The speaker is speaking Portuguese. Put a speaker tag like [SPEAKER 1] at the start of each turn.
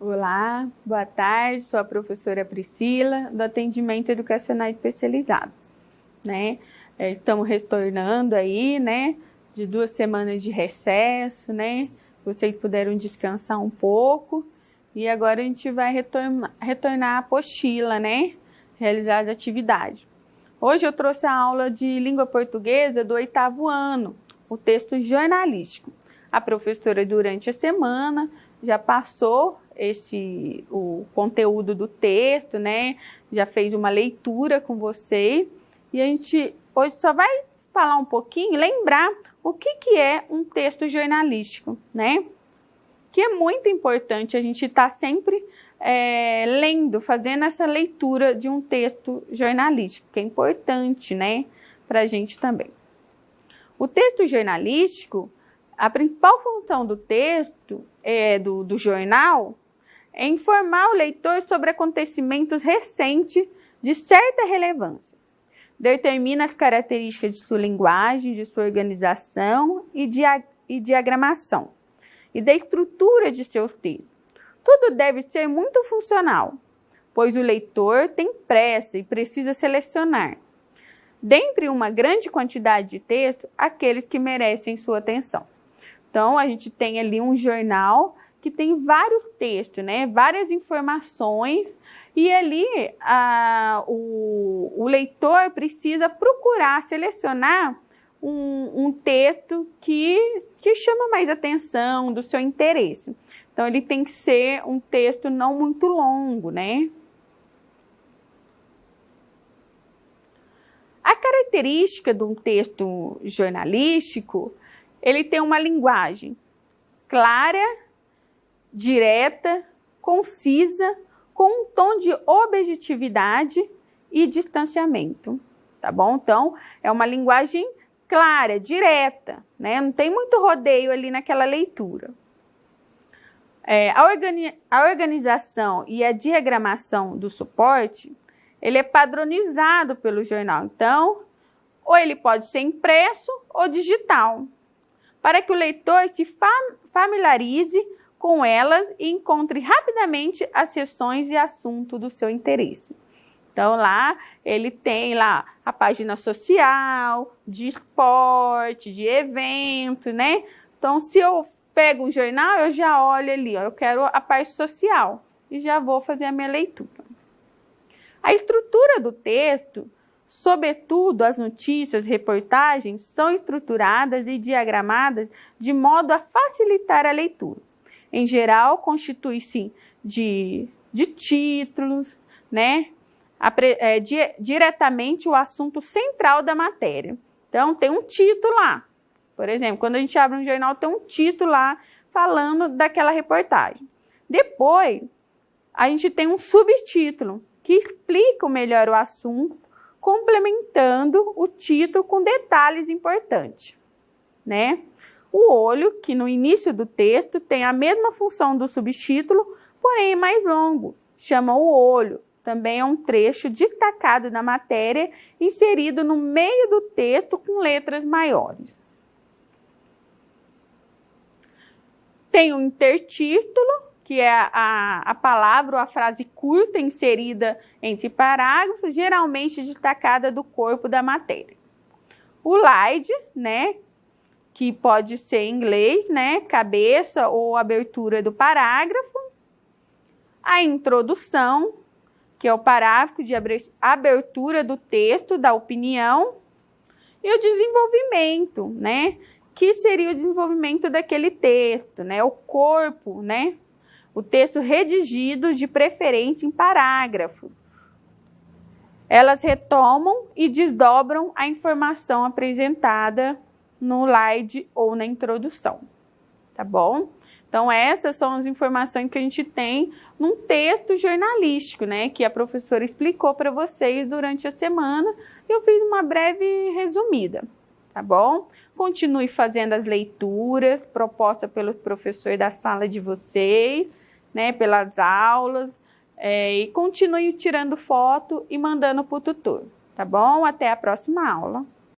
[SPEAKER 1] Olá, boa tarde, sou a professora Priscila, do Atendimento Educacional Especializado, né? Estamos retornando aí, né, de 2 semanas de recesso, né? Vocês puderam descansar um pouco e agora a gente vai retornar a apostila, né? Realizar as atividades. Hoje eu trouxe a aula de língua portuguesa do 8º ano, o texto jornalístico. A professora, durante a semana, já passou o conteúdo do texto, né? Já fez uma leitura com você e a gente hoje só vai falar um pouquinho, lembrar o que é um texto jornalístico, né? Que é muito importante a gente estar sempre lendo, fazendo essa leitura de um texto jornalístico, que é importante, né? Para a gente também. O texto jornalístico, a principal função do texto, do jornal, é informar o leitor sobre acontecimentos recentes de certa relevância. Determina as características de sua linguagem, de sua organização e diagramação, e da estrutura de seus textos. Tudo deve ser muito funcional, pois o leitor tem pressa e precisa selecionar, dentre uma grande quantidade de textos, aqueles que merecem sua atenção. Então, a gente tem ali um jornal que tem vários textos, né? Várias informações, e ali o leitor precisa procurar selecionar um texto que chama mais atenção, do seu interesse. Então, ele tem que ser um texto não muito longo, né? A característica de um texto jornalístico, ele tem uma linguagem clara, direta, concisa, com um tom de objetividade e distanciamento, tá bom? Então, é uma linguagem clara, direta, né? Não tem muito rodeio ali naquela leitura. A organização e a diagramação do suporte, ele é padronizado pelo jornal. Então, ou ele pode ser impresso ou digital, para que o leitor se familiarize com elas e encontre rapidamente as seções e assuntos do seu interesse. Então, lá, ele tem lá a página social, de esporte, de evento, né? Então, se eu pego um jornal, eu já olho ali, ó, eu quero a parte social e já vou fazer a minha leitura. A estrutura do texto, sobretudo as notícias, reportagens, são estruturadas e diagramadas de modo a facilitar a leitura. Em geral, constitui-se de títulos, né? Diretamente o assunto central da matéria. Então, tem um título lá. Por exemplo, quando a gente abre um jornal, tem um título lá falando daquela reportagem. Depois, a gente tem um subtítulo que explica melhor o assunto, complementando o título com detalhes importantes, né? O olho, que no início do texto tem a mesma função do subtítulo, porém é mais longo, chama o olho. Também é um trecho destacado da matéria, inserido no meio do texto com letras maiores. Tem um intertítulo, que é a palavra ou a frase curta inserida entre parágrafos, geralmente destacada do corpo da matéria. O slide, né, que pode ser em inglês, né, cabeça ou abertura do parágrafo. A introdução, que é o parágrafo de abertura do texto, da opinião. E o desenvolvimento, né, que seria o desenvolvimento daquele texto, né, o corpo, né, o texto redigido, de preferência em parágrafos. Elas retomam e desdobram a informação apresentada no slide ou na introdução, tá bom? Então, essas são as informações que a gente tem num texto jornalístico, né, que a professora explicou para vocês durante a semana, e eu fiz uma breve resumida, tá bom? Continue fazendo as leituras propostas pelos professores da sala de vocês, né, pelas aulas, e continue tirando foto e mandando para o tutor, tá bom? Até a próxima aula.